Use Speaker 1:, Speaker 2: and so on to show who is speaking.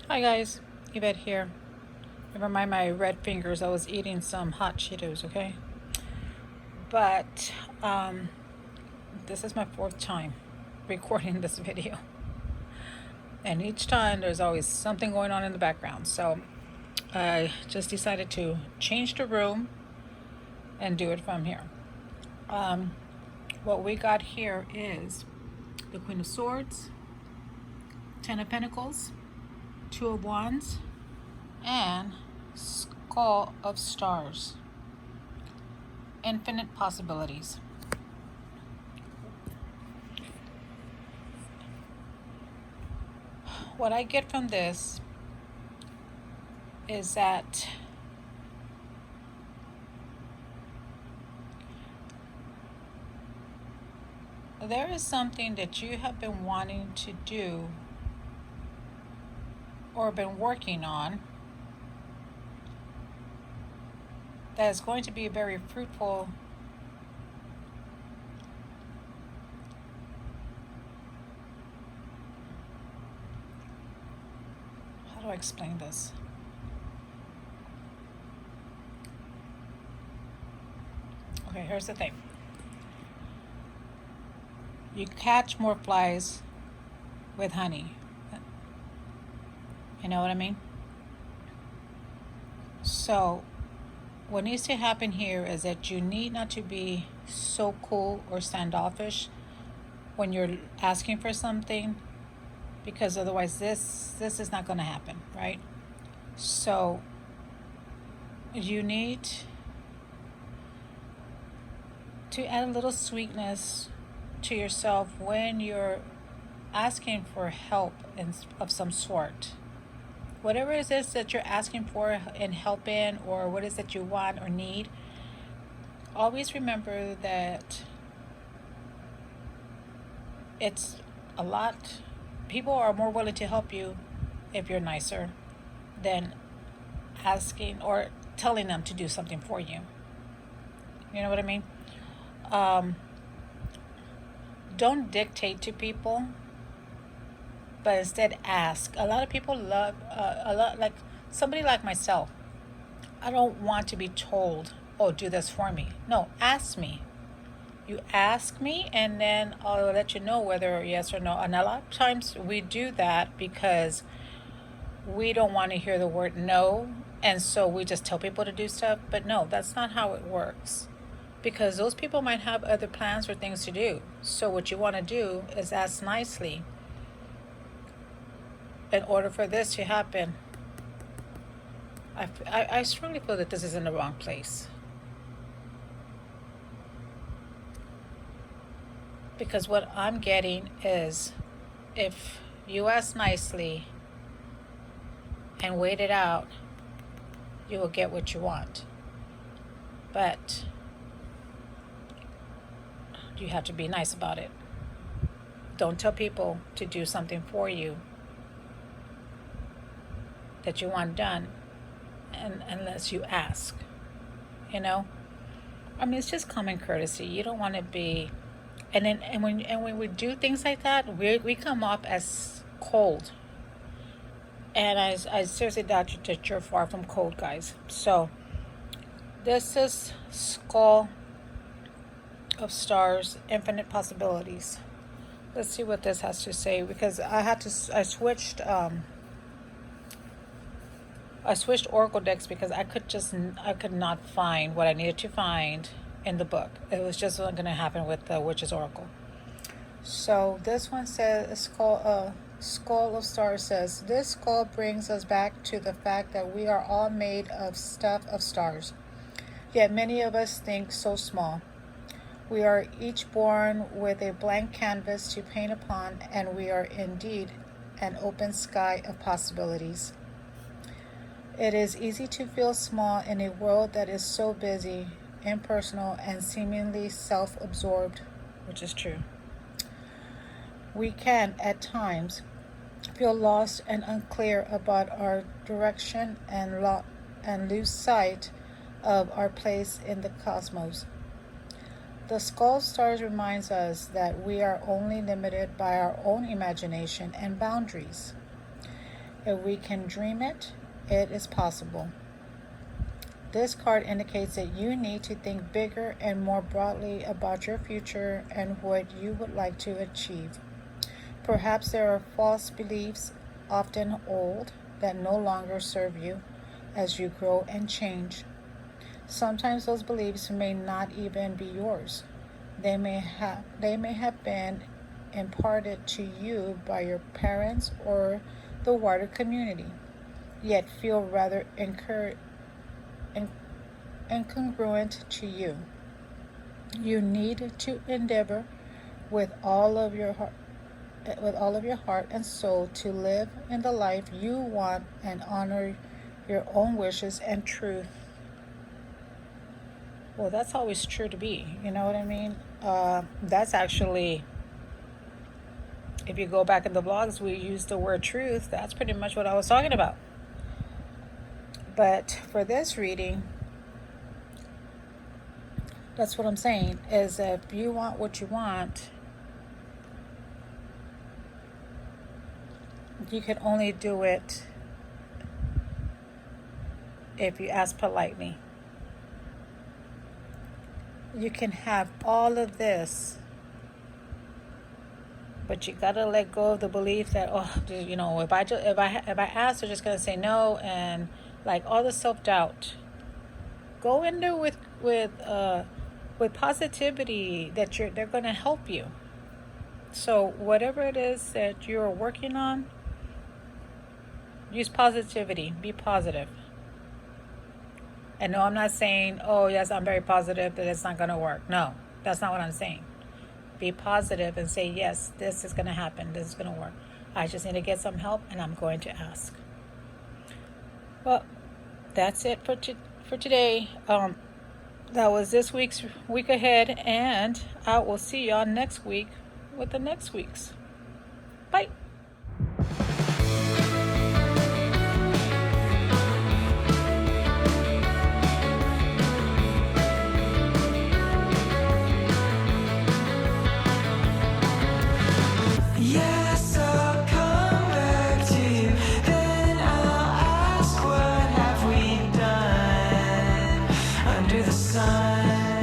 Speaker 1: Hi guys, Yvette here. Never mind my red fingers, I was eating some hot Cheetos, okay? But this is my fourth time recording this video. And each time there's always something going on in the background. So I just decided to change the room and do it from here. What we got here is the Queen of Swords, Ten of Pentacles, Two of Wands, and Skull of Stars. Infinite possibilities. What I get from this is that there is something that you have been wanting to do or been working on that is going to be very fruitful how do I explain this? Okay, here's the thing. You catch more flies with honey. You know what I mean? So what needs to happen here is that you need not to be so cool or standoffish when you're asking for something, because otherwise this is not going to happen, right? So you need to add a little sweetness to yourself when you're asking for help of some sort. Whatever it is that you're asking for and help in, or what is that you want or need, always remember that it's a lot. People are more willing to help you if you're nicer than asking or telling them to do something for you. You know what I mean? Don't dictate to people, but instead ask. A lot of people love a lot, like somebody like myself. I don't want to be told, "Oh, do this for me." No, ask me. You ask me, and then I'll let you know whether yes or no. And a lot of times we do that because we don't want to hear the word no, and so we just tell people to do stuff. But no, that's not how it works, because those people might have other plans or things to do. So what you want to do is ask nicely. In order for this to happen, I strongly feel that this is in the wrong place. Because what I'm getting is, if you ask nicely and wait it out, you will get what you want. But you have to be nice about it. Don't tell people to do something for you that you want done unless you ask. You know? I mean, it's just common courtesy. You don't want to be, when we do things like that, we come off as cold. And I seriously doubt that you're far from cold, guys. So this is Skull of Stars, Infinite Possibilities. Let's see what this has to say, because I switched Oracle decks because I could not find what I needed to find in the book. It was just not going to happen with the Witch's Oracle. So this one says, Skull of Stars says, this skull brings us back to the fact that we are all made of stuff of stars. Yet many of us think so small. We are each born with a blank canvas to paint upon, and we are indeed an open sky of possibilities. It is easy to feel small in a world that is so busy, impersonal, and seemingly self-absorbed, which is true. We can, at times, feel lost and unclear about our direction and lose sight of our place in the cosmos. The Skull Stars reminds us that we are only limited by our own imagination and boundaries. If we can dream it, it is possible. This card indicates that you need to think bigger and more broadly about your future and what you would like to achieve. Perhaps there are false beliefs, often old, that no longer serve you as you grow and change. Sometimes those beliefs may not even be yours. They may have been imparted to you by your parents or the wider community, yet feel rather incongruent to you. You need to endeavor with all of your heart and soul to live in the life you want and honor your own wishes and truth. Well, that's always true to be. You know what I mean? That's actually, if you go back in the blogs, we use the word truth. That's pretty much what I was talking about. But for this reading, that's what I'm saying, is if you want what you want, you can only do it if you ask politely. You can have all of this, but you gotta let go of the belief that, if I ask, they're just gonna say no, and like all the self-doubt. Go in there with positivity that they're gonna help you. So whatever it is that you're working on, use positivity. Be positive. And no, I'm not saying, oh yes, I'm very positive that it's not gonna work. No, that's not what I'm saying. Be positive and say, yes, this is gonna happen. This is gonna work. I just need to get some help, and I'm going to ask. Well, that's it for today. That was this week's week ahead, and I will see y'all next week with the next week's. Bye.
Speaker 2: Yes, I'll come back to you, then I'll ask, what have we done under the sun?